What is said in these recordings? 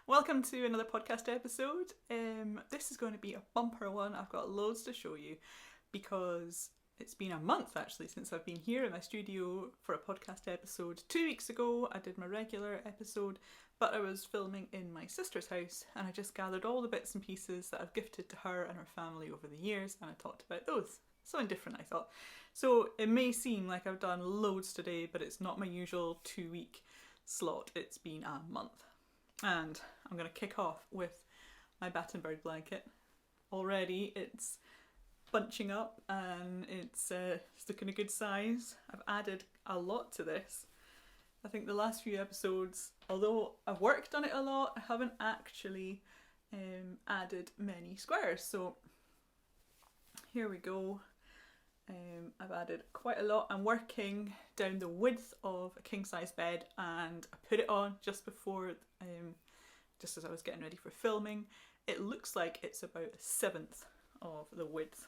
Welcome to another podcast episode. This is going to be a bumper one. I've got loads to show you because it's been a month actually since I've been here in my studio for a podcast episode. 2 weeks ago I did my regular episode, but I was filming in my sister's house and I just gathered all the bits and pieces that I've gifted to her and her family over the years and I talked about those. Something different, I thought. So it may seem like I've done loads today, but it's not my usual 2-week slot. It's been a month. And I'm going to kick off with my battenberg blanket. Already it's bunching up and it's looking a good size. I've added a lot to this. I think the last few episodes, although I've worked on it a lot, I haven't actually added many squares. So here we go. I've added quite a lot. I'm working down the width of a king size bed and I put it on just before, just as I was getting ready for filming. It looks like it's about a seventh of the width.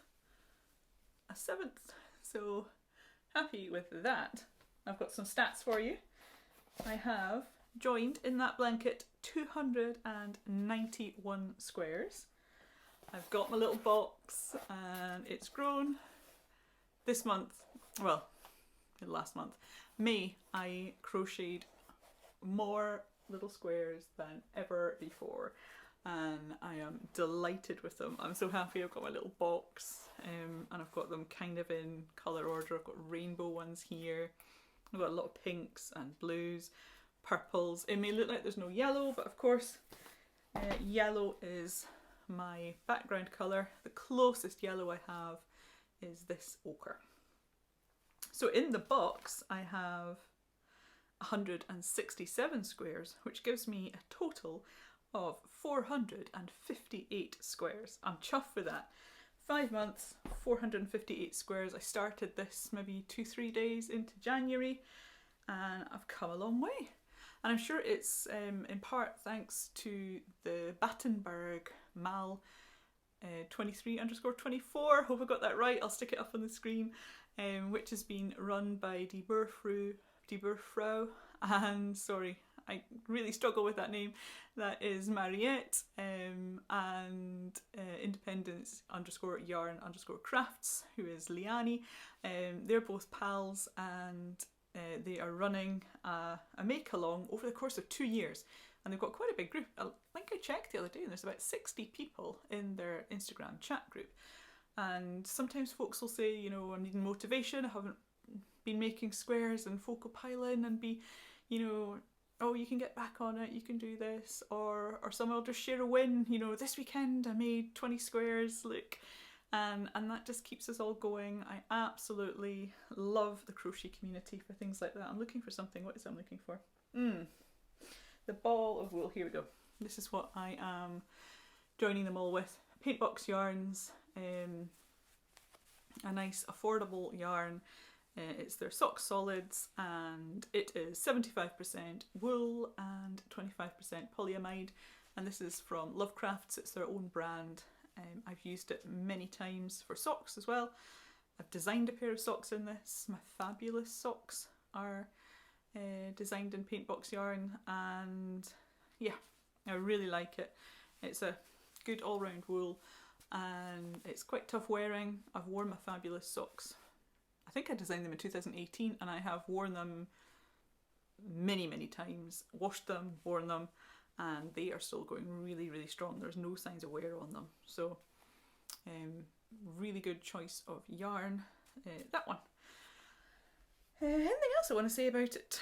A seventh, so happy with that. I've got some stats for you. I have joined in that blanket 291 squares. I've got my little box and it's grown. This month, well, last month, May, I crocheted more little squares than ever before and I am delighted with them. I'm so happy I've got my little box and I've got them kind of in colour order. I've got rainbow ones here. I've got a lot of pinks and blues, purples. It may look like there's no yellow, but of course yellow is my background colour. The closest yellow I have is this ochre. So in the box I have 167 squares, which gives me a total of 458 squares. I'm chuffed with that. 5 months, 458 squares. I started this maybe 2-3 days into January and I've come a long way. And I'm sure it's in part thanks to the Battenberg Mal 23_24, hope I got that right, I'll stick it up on the screen, which has been run by Die Burfrau, and sorry, I really struggle with that name, that is Mariette, and independence_yarn_crafts, who is Liani. They're both pals and they are running a make-along over the course of 2 years. And they've got quite a big group. I think I checked the other day and there's about 60 people in their Instagram chat group. And sometimes folks will say, you know, I'm needing motivation, I haven't been making squares, and folk will pile in and be, you know, oh, you can get back on it, you can do this. Or someone will just share a win, you know, this weekend I made 20 squares, look. And that just keeps us all going. I absolutely love the crochet community for things like that. I'm looking for something. What is it I'm looking for? The ball of wool. Here we go. This is what I am joining them all with. Paintbox yarns, a nice affordable yarn. It's their sock solids and it is 75% wool and 25% polyamide. And this is from Lovecrafts. It's their own brand. I've used it many times for socks as well. I've designed a pair of socks in this. My fabulous socks are designed in paintbox yarn, and yeah, I really like it. It's a good all-round wool and it's quite tough wearing. I've worn my fabulous socks. I think I designed them in 2018 and I have worn them many times, washed them, worn them, and they are still going really strong. There's no signs of wear on them. So really good choice of yarn, that one. Anything else I want to say about it?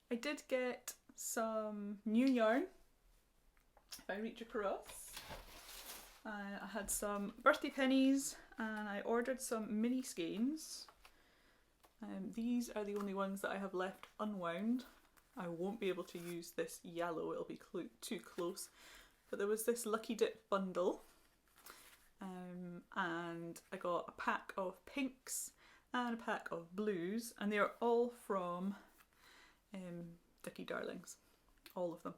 I did get some new yarn, if I reach across. I had some birthday pennies and I ordered some mini skeins. These are the only ones that I have left unwound. I won't be able to use this yellow, it'll be too close. But there was this Lucky Dip bundle. And I got a pack of pinks and a pack of blues, and they are all from Dicky Darlings, all of them.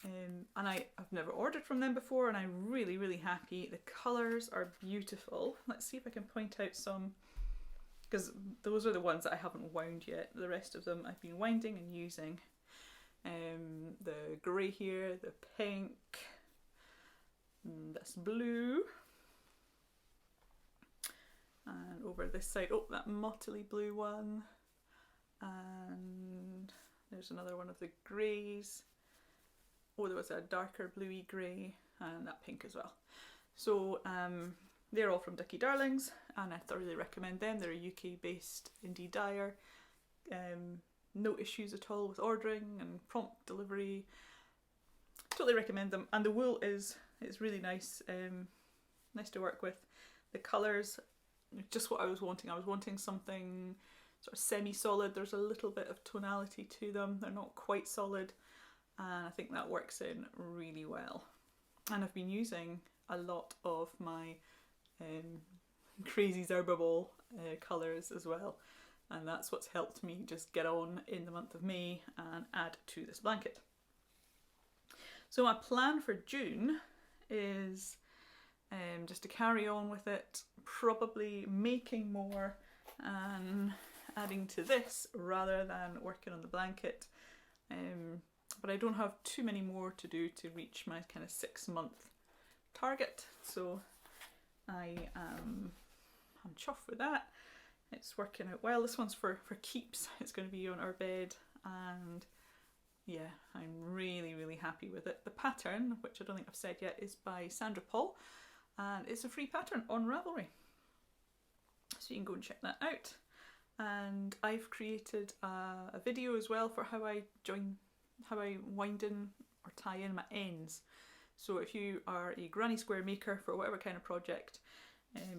And I've never ordered from them before and I'm really happy. The colours are beautiful. Let's see if I can point out some, because those are the ones that I haven't wound yet. The rest of them I've been winding and using. The grey here, the pink, this blue, and over this side, oh, that mottily blue one, and there's another one of the greys. Oh, there was a darker bluey grey, and that pink as well. So they're all from Dickie Darlings, and I thoroughly recommend them. They're a UK based indie dyer. No issues at all with ordering and prompt delivery. Totally recommend them. And the wool it's really nice, nice to work with. The colours, just what I was wanting. I was wanting something sort of semi-solid. There's a little bit of tonality to them. They're not quite solid, and I think that works in really well. And I've been using a lot of my crazy Zerbaball colours as well, and that's what's helped me just get on in the month of May and add to this blanket. So my plan for June is just to carry on with it, probably making more and adding to this rather than working on the blanket. But I don't have too many more to do to reach my kind of 6-month target, so I'm chuffed with that. It's working out well. This one's for keeps. It's going to be on our bed, and yeah, I'm really, really happy with it. The pattern, which I don't think I've said yet, is by Sandra Paul, and it's a free pattern on Ravelry, so you can go and check that out. And I've created a video as well for how I wind in or tie in my ends. So if you are a granny square maker for whatever kind of project,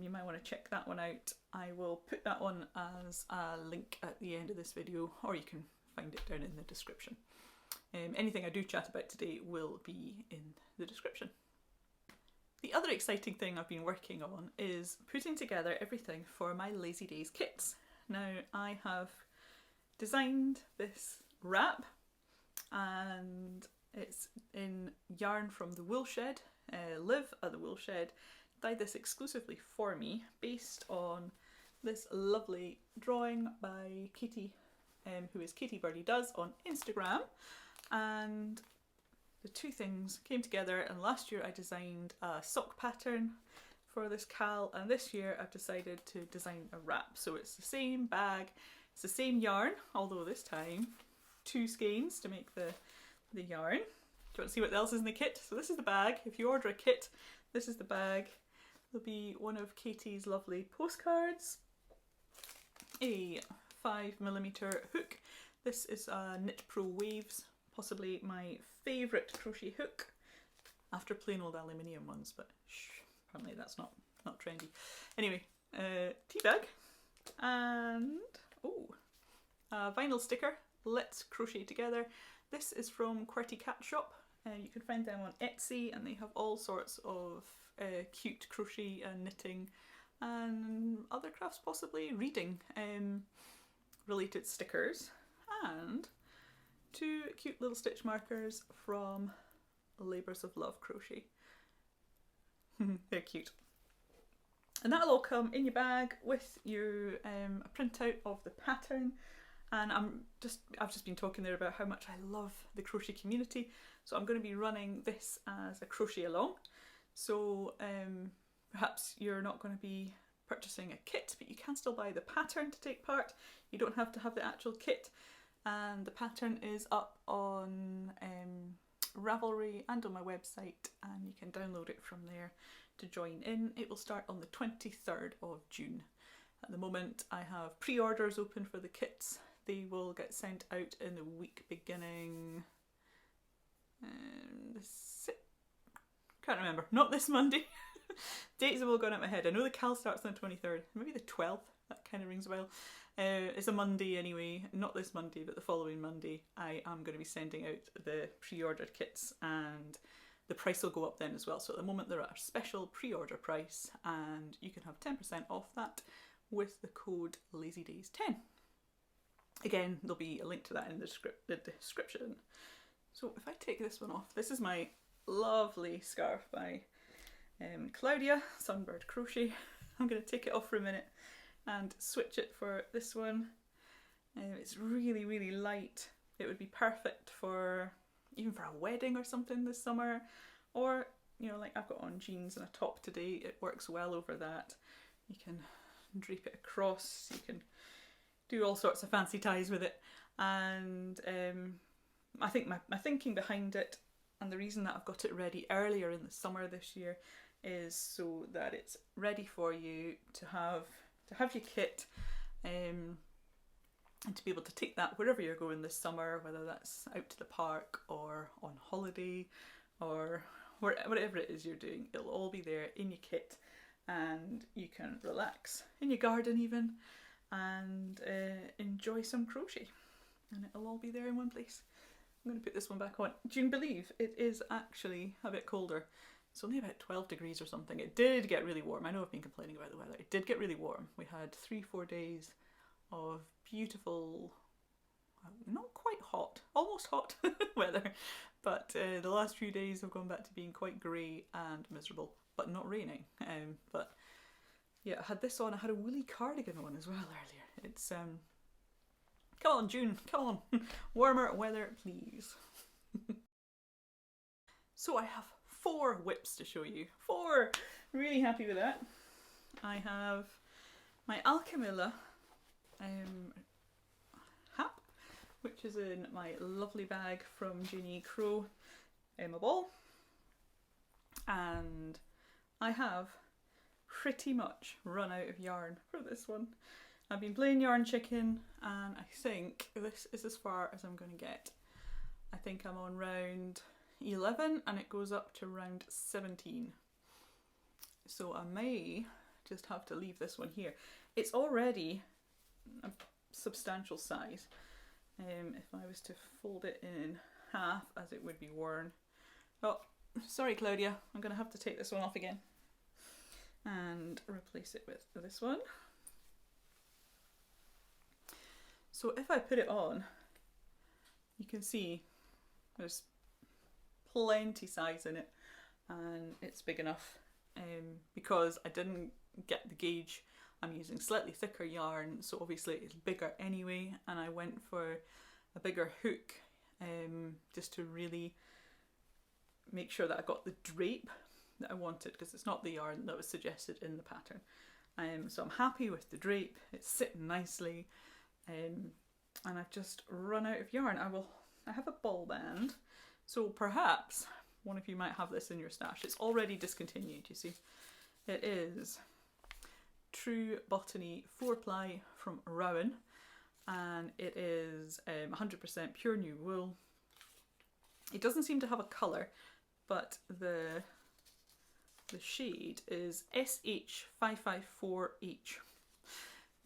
you might want to check that one out. I will put that one as a link at the end of this video, or you can find it down in the description. Anything I do chat about today will be in the description. The other exciting thing I've been working on is putting together everything for my Lazy Days kits. Now, I have designed this wrap, and it's in yarn from the Wool Shed. Liv at the Wool Shed dyed this exclusively for me based on this lovely drawing by Katie, who is Katie Birdie Does on Instagram, and the two things came together, and last year I designed a sock pattern for this cal, and this year I've decided to design a wrap. So it's the same bag, it's the same yarn, although this time 2 skeins to make the yarn. Do you want to see what else is in the kit? So this is the bag. If you order a kit, this is the bag. There'll be one of Katie's lovely postcards, a 5mm hook. This is a Knit Pro Waves, possibly my favourite crochet hook after plain old aluminium ones, but shh, apparently that's not trendy. Anyway, tea bag, and a vinyl sticker, Let's Crochet Together. This is from QWERTY Cat Shop. You can find them on Etsy, and they have all sorts of cute crochet and knitting and other crafts, possibly reading related stickers, and 2 cute little stitch markers from Labours of Love Crochet. They're cute. And that'll all come in your bag with your a printout of the pattern. And I've just been talking there about how much I love the crochet community, so I'm going to be running this as a crochet along. So perhaps you're not going to be purchasing a kit, but you can still buy the pattern to take part. You don't have to have the actual kit, and the pattern is up on Ravelry and on my website, and you can download it from there to join in. It will start on the 23rd of June. At the moment I have pre-orders open for the kits. They will get sent out in the week beginning can't remember, not this Monday. Dates have all gone out my head. I know the cal starts on the 23rd, maybe the 12th, that kind of rings a bell. It's a Monday anyway, not this Monday but the following Monday. I am going to be sending out the pre-ordered kits, and the price will go up then as well. So at the moment they're at a special pre-order price, and you can have 10% off that with the code LazyDays10. Again, there'll be a link to that in the description. So if I take this one off, this is my lovely scarf by Claudia, Sunbird Crochet. I'm going to take it off for a minute and switch it for this one. It's really, really light. it would be perfect for even for a wedding or something this summer, or you know, like I've got on jeans and a top today, it works well over that. You can drape it across, you can do all sorts of fancy ties with it, and I think my thinking behind it, and the reason that I've got it ready earlier in the summer this year, is so that it's ready for you to have your kit, and to be able to take that wherever you're going this summer, whether that's out to the park or on holiday or whatever it is you're doing. It'll all be there in your kit, and you can relax in your garden even, and enjoy some crochet, and it'll all be there in one place. I'm going to put this one back on. Do you believe it is actually a bit colder? It's only about 12 degrees or something. It did get really warm. I know I've been complaining about the weather. It did get really warm. We had 3-4 days of beautiful, not quite hot, almost hot weather, but the last few days have gone back to being quite grey and miserable, but not raining. But yeah, I had this on. I had a woolly cardigan on as well earlier. It's come on, June, come on, warmer weather, please. So I have 4 whips to show you. 4! Really happy with that. I have my Alchemilla hap, which is in my lovely bag from Ginny Crow Emma Ball, and I have pretty much run out of yarn for this one. I've been playing Yarn Chicken, and I think this is as far as I'm going to get. I think I'm on round 11 and it goes up to round 17. So I may just have to leave this one here. It's already a substantial size. If I was to fold it in half as it would be worn. Oh, sorry Claudia, I'm going to have to take this one off again and replace it with this one. So if I put it on, you can see there's plenty size in it, and it's big enough. Because I didn't get the gauge, I'm using slightly thicker yarn, so obviously it's bigger anyway, and I went for a bigger hook just to really make sure that I got the drape that I wanted, because it's not the yarn that was suggested in the pattern. So I'm happy with the drape, it's sitting nicely, and I've just run out of yarn. I have a ball band, so perhaps one of you might have this in your stash. It's already discontinued, you see. It is True Botany 4-ply from Rowan, and it is 100% pure new wool. It doesn't seem to have a colour, but the shade is SH554H.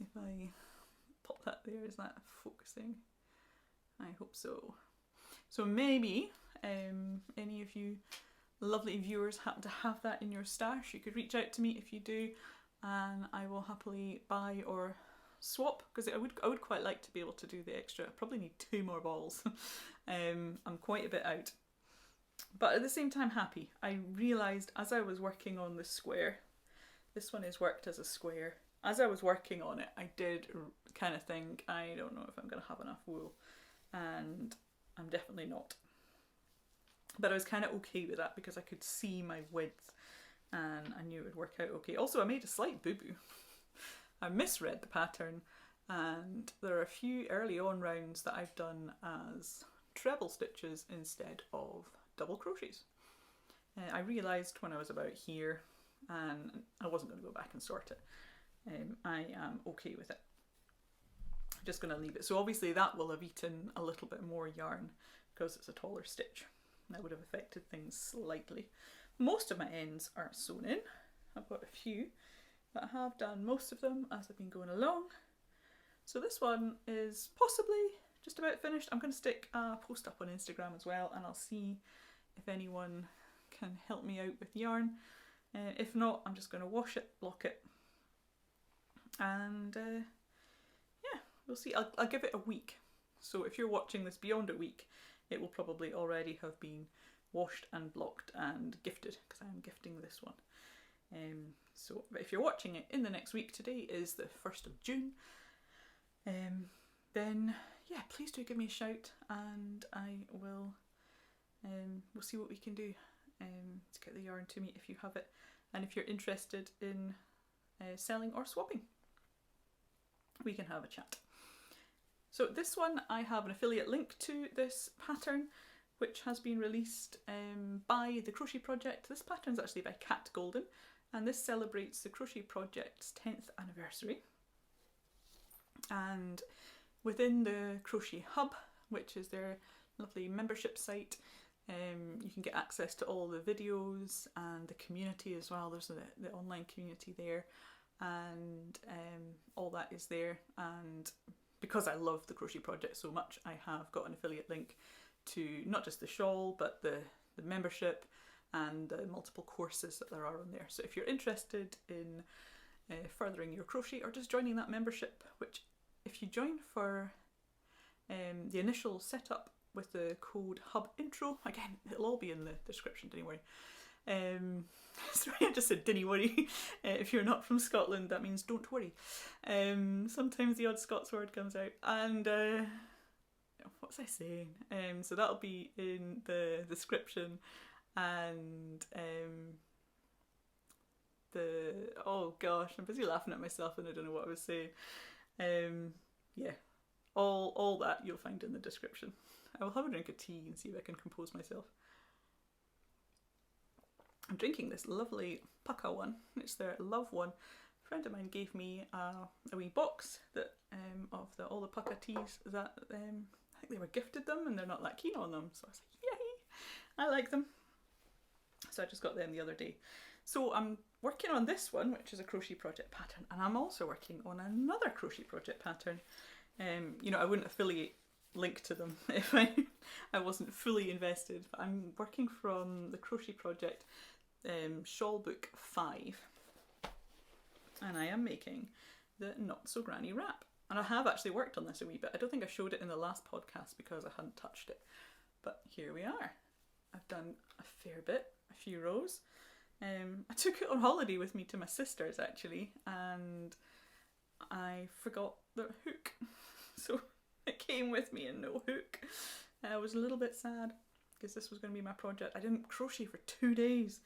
If I pop that there, is that focusing? I hope so. So maybe any of you lovely viewers happen to have that in your stash, you could reach out to me if you do, and I will happily buy or swap, because I would quite like to be able to do the extra. I probably need 2 more balls. I'm quite a bit out, but at the same time happy. I realised as I was working on the square, this one is worked as a square, as I was working on it I did kind of think, I don't know if I'm going to have enough wool, and I'm definitely not. But I was kind of okay with that because I could see my width and I knew it would work out okay. Also, I made a slight boo-boo. I misread the pattern, and there are a few early on rounds that I've done as treble stitches instead of double crochets. I realised when I was about here, and I wasn't going to go back and sort it. I am okay with it. I'm just going to leave it. So obviously that will have eaten a little bit more yarn because it's a taller stitch. That would have affected things slightly. Most of my ends are sewn in. I've got a few, but I have done most of them as I've been going along. So this one is possibly just about finished. I'm going to stick a post up on Instagram as well, and I'll see if anyone can help me out with yarn. If not, I'm just going to wash it, block it, and yeah, we'll see. I'll give it a week. So if you're watching this beyond a week, it will probably already have been washed and blocked and gifted, because I am gifting this one. So if you're watching it in the next week, today is the 1st of June, then yeah, please do give me a shout, and I will we'll see what we can do to get the yarn to me if you have it, and if you're interested in selling or swapping, we can have a chat. So this one, I have an affiliate link to this pattern, which has been released by the Crochet Project. This pattern is actually by Cat Golden, and this celebrates the Crochet Project's 10th anniversary. And within the Crochet Hub, which is their lovely membership site, you can get access to all the videos and the community as well. There's the online community there, and all that is there. And because I love the Crochet Project so much, I have got an affiliate link to not just the shawl, but the membership and the multiple courses that there are on there. So if you're interested in furthering your crochet or just joining that membership, which if you join for the initial setup with the code Hub Intro, again, it'll all be in the description, don't worry. Sorry, I just said didn't worry. If you're not from Scotland, that means don't worry. Sometimes the odd Scots word comes out. And what was I saying? So that'll be in the description, and oh gosh, I'm busy laughing at myself and I don't know what I was saying. Yeah, all that you'll find in the description. I will have a drink of tea and see if I can compose myself. I'm drinking this lovely pucka one. It's their Love one. A friend of mine gave me a wee box that of all the pucka teas that I think they were gifted them, and they're not that keen on them. So I was like, yay, I like them. So I just got them the other day. So I'm working on this one, which is a Crochet Project pattern, and I'm also working on another Crochet Project pattern. You know, I wouldn't affiliate link to them if I wasn't fully invested, but I'm working from the Crochet Project Shawl Book 5, and I am making the Not So Granny wrap. And I have actually worked on this a wee bit. I don't think I showed it in the last podcast because I hadn't touched it, but here we are. I've done a fair bit, a few rows. I took it on holiday with me to my sister's actually, and I forgot the hook, so it came with me and no hook. I was a little bit sad because this was going to be my project. I didn't crochet for 2 days.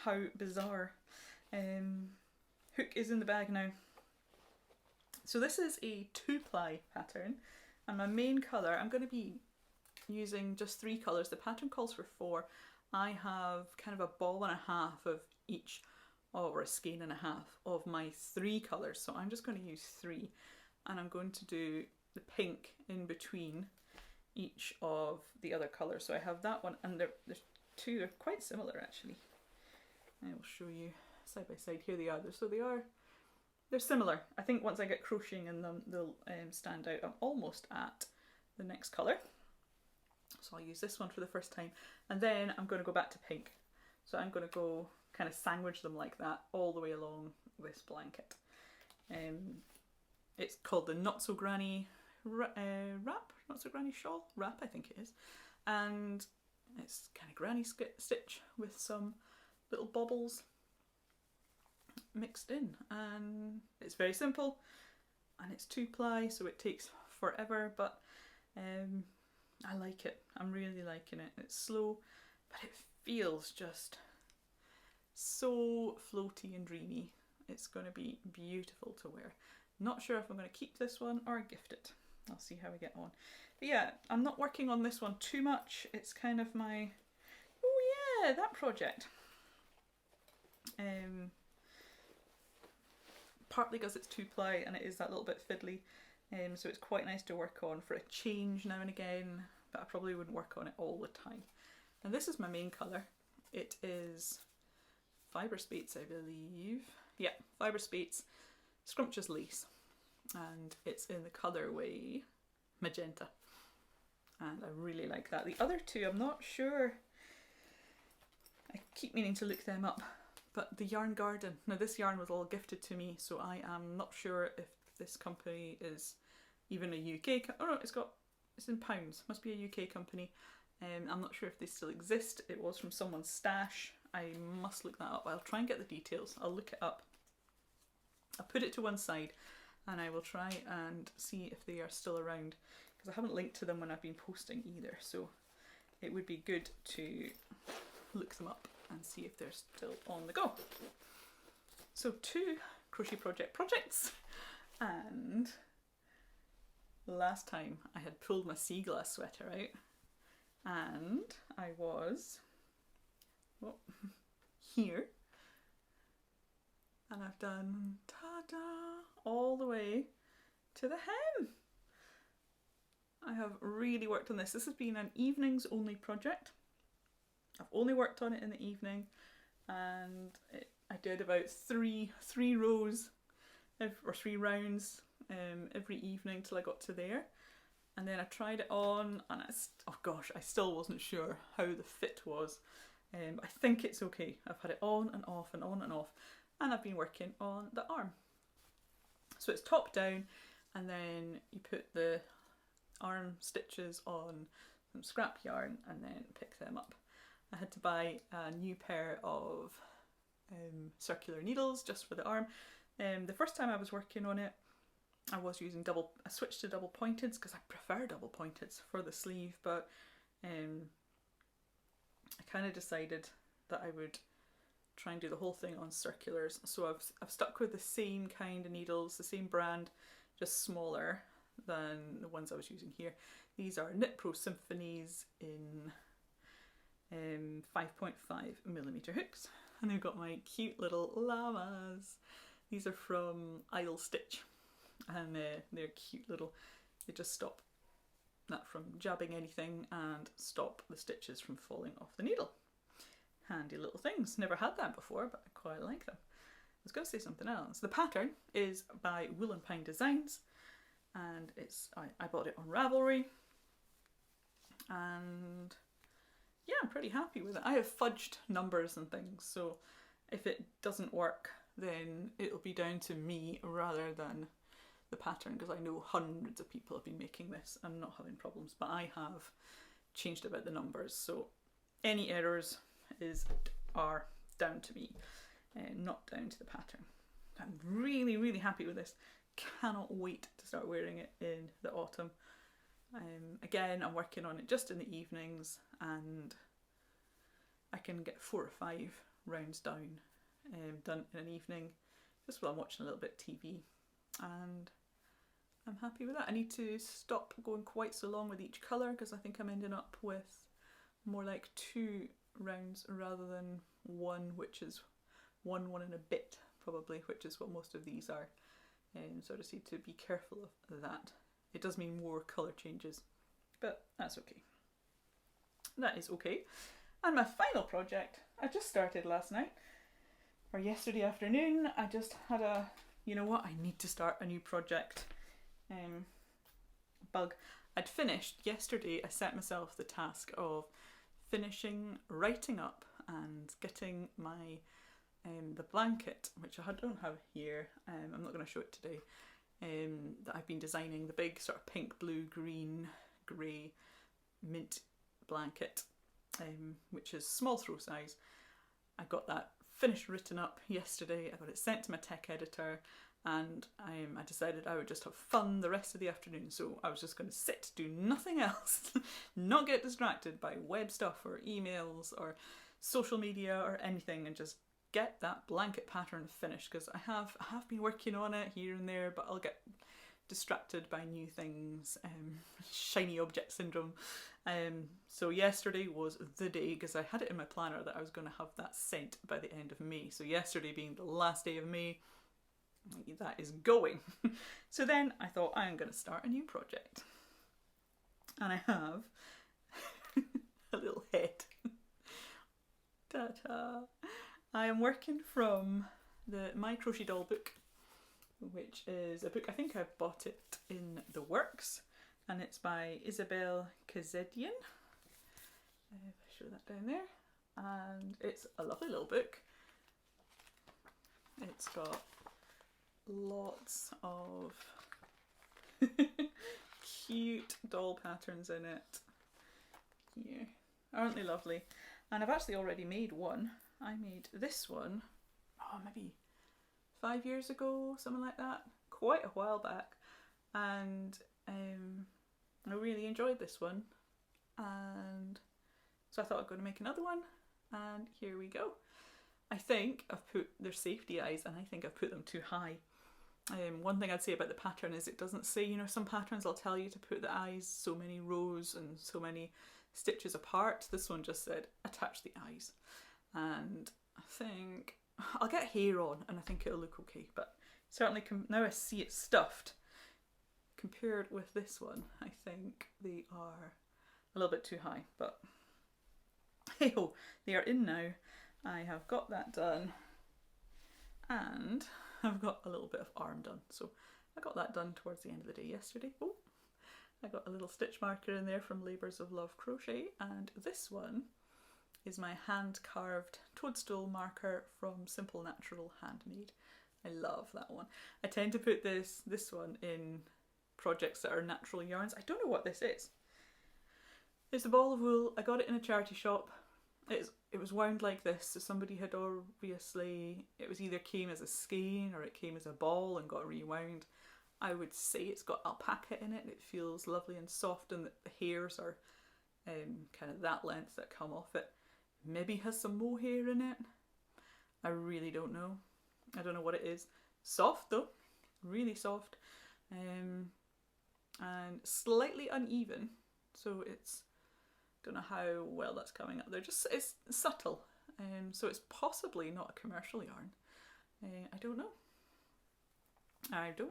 How bizarre. Hook is in the bag now. So this is a 2-ply pattern, and my main colour, I'm going to be using just 3 colours. The pattern calls for 4. I have kind of a ball and a half of each, or a skein and a half of my 3 colours. So I'm just going to use 3, and I'm going to do the pink in between each of the other colours. So I have that one, and there's 2, they're quite similar actually. I will show you side by side. Here they are. So they're similar. I think once I get crocheting in them, they'll stand out. I'm almost at the next colour. So I'll use this one for the first time, and then I'm going to go back to pink. So I'm going to go kind of sandwich them like that all the way along this blanket. It's called the Not So Granny wrap, Not So Granny shawl wrap, I think it is. And it's kind of granny stitch with some little bobbles mixed in, and it's very simple, and it's 2-ply, so it takes forever, but I like it. I'm really liking it. It's slow, but it feels just so floaty and dreamy. It's going to be beautiful to wear. Not sure if I'm going to keep this one or gift it. I'll see how we get on. But yeah, I'm not working on this one too much. It's kind of my, oh yeah, that project. Partly because it's 2-ply and it is that little bit fiddly. So it's quite nice to work on for a change now and again, but I probably wouldn't work on it all the time. And this is my main colour. It is Fibre Spates, I believe. Yeah, Fibre Spates Scrumptious Lace. And it's in the colourway Magenta. And I really like that. The other 2, I'm not sure. I keep meaning to look them up. But the Yarn Garden. Now this yarn was all gifted to me, so I am not sure if this company is even a UK, oh no, it's in pounds, must be a UK company. I'm not sure if they still exist. It was from someone's stash. I must look that up. I'll try and get the details. I'll look it up. I'll put it to one side and I will try and see if they are still around, because I haven't linked to them when I've been posting either, so it would be good to look them up and see if they're still on the go. So 2 crochet projects, and last time I had pulled my sea glass sweater out and I was here, and I've done ta-da all the way to the hem. I have really worked on this. This has been an evenings only project. I've only worked on it in the evening, and I did about three rows or 3 rounds every evening till I got to there, and then I tried it on, and I still wasn't sure how the fit was. I think it's okay. I've had it on and off and on and off, and I've been working on the arm. So it's top down, and then you put the arm stitches on some scrap yarn and then pick them up. I had to buy a new pair of circular needles just for the arm. The first time I was working on it, I was using I switched to double pointeds because I prefer double pointeds for the sleeve, but I kind of decided that I would try and do the whole thing on circulars. So I've stuck with the same kind of needles, the same brand, just smaller than the ones I was using here. These are Knit Pro Symphonies in 5.5mm hooks, and they've got my cute little llamas. These are from Idle Stitch, and they're cute little, they just stop that from jabbing anything and stop the stitches from falling off the needle. Handy little things. Never had that before, but I quite like them. I was going to say something else. The pattern is by Wool and Pine Designs, and I bought it on Ravelry, and yeah, I'm pretty happy with it. I have fudged numbers and things, so if it doesn't work, then it'll be down to me rather than the pattern, because I know hundreds of people have been making this and not having problems, but I have changed about the numbers, so any errors are down to me, not down to the pattern. I'm really, really happy with this. Cannot wait to start wearing it in the autumn. Again, I'm working on it just in the evenings, and I can get 4 or 5 rounds done in an evening, just while I'm watching a little bit of TV, and I'm happy with that. I need to stop going quite so long with each colour, because I think I'm ending up with more like 2 rounds rather than 1, which is one and a bit probably, which is what most of these are. So I just need to be careful of that. It does mean more colour changes, but that's okay. That is okay. And my final project, I just started last night, or yesterday afternoon. I just had you know what, I need to start a new project bug. I'd finished yesterday, I set myself the task of finishing writing up and getting my the blanket, which I don't have here, I'm not going to show it today, that I've been designing, the big sort of pink, blue, green, grey mint blanket, which is small throw size. I got that finished written up yesterday. I got it sent to my tech editor, and I decided I would just have fun the rest of the afternoon. So I was just going to sit, do nothing else, not get distracted by web stuff or emails or social media or anything, and just get that blanket pattern finished, because I have been working on it here and there, but I'll get distracted by new things, shiny object syndrome. So yesterday was the day, because I had it in my planner that I was going to have that sent by the end of May. So yesterday being the last day of May, that is going. So then I thought, I'm going to start a new project, and I have a little head. Ta-ta! I am working from the My Crochet Doll book, which is a book, I think I bought it in the works, and it's by Isabel Kazedian. Show that down there, and it's a lovely little book. It's got lots of cute doll patterns in it. Here, aren't they lovely? And I've actually already made one. I made this one, maybe 5 years ago, something like that, quite a while back, and I really enjoyed this one, and so I thought I'd go to make another one, and here we go. I think I've put their safety eyes, and I think I've put them too high. One thing I'd say about the pattern is it doesn't say, you know, some patterns will tell you to put the eyes so many rows and so many stitches apart. This one just said attach the eyes, and I think I'll get hair on and I think it'll look okay, but certainly now I see it stuffed. Compared with this one, I think they are a little bit too high, but hey ho, they are in now. I have got that done, and I've got a little bit of arm done. So I got that done towards the end of the day yesterday. Oh, I got a little stitch marker in there from Labours of Love Crochet, and this one is my hand carved toadstool marker from Simple Natural Handmade. I love that one. I tend to put this one in projects that are natural yarns. I don't know what this is. It's a ball of wool. I got it in a charity shop. It was wound like this, so somebody had obviously, it was either came as a skein or it came as a ball and got rewound. I would say it's got alpaca in it. It feels lovely and soft, and the hairs are kind of that length that come off it. Maybe has some mohair in it. I really don't know. I don't know what it is. Soft though, really soft. And slightly uneven, so it's, don't know how well that's coming up there, just it's subtle, so it's possibly not a commercial yarn. I don't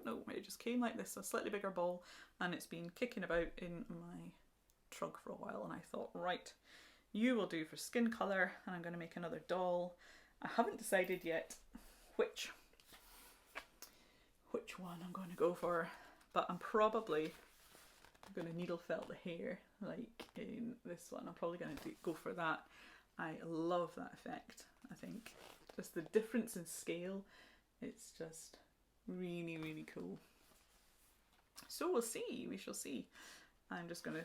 know, it just came like this, a slightly bigger ball, and it's been kicking about in my trunk for a while, and I thought, right, you will do for skin colour, and I'm going to make another doll. I haven't decided yet which one I'm going to go for, but I'm probably going to needle felt the hair like in this one. I'm probably going to go for that. I love that effect. I think just the difference in scale, it's just really, really cool. So we'll see, we shall see. I'm just going to,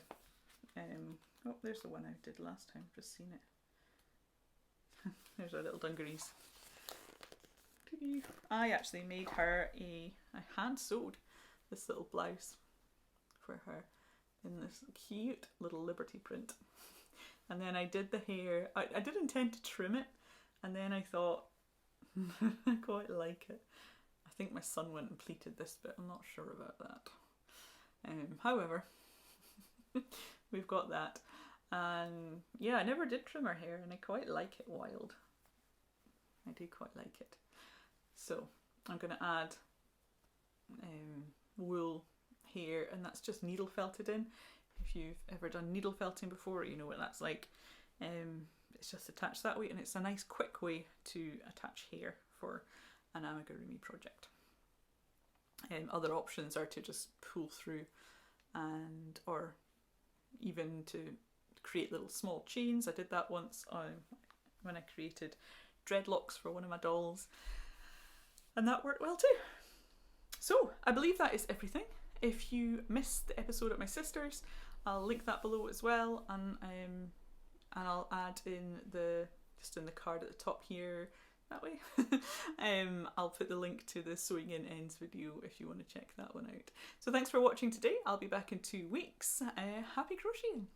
oh, there's the one I did last time, I've just seen it. There's our little dungarees. I actually made her I hand sewed this little blouse for her in this cute little Liberty print, and then I did the hair. I did intend to trim it, and then I thought I quite like it. I think my son went and pleated this bit, I'm not sure about that. However, we've got that, and yeah, I never did trim her hair, and I quite like it wild. I do quite like it. So I'm going to add wool here, and that's just needle felted in. If you've ever done needle felting before, you know what that's like. It's just attached that way, and it's a nice quick way to attach hair for an amigurumi project. Other options are to just pull through, and or even to create little small chains. I did that once when I created dreadlocks for one of my dolls, and that worked well too. So I believe that is everything. If you missed the episode at my sister's, I'll link that below as well, and I'll add in the card at the top here, that way. I'll put the link to the Sewing in Ends video if you want to check that one out. So thanks for watching today. I'll be back in 2 weeks. Happy crocheting!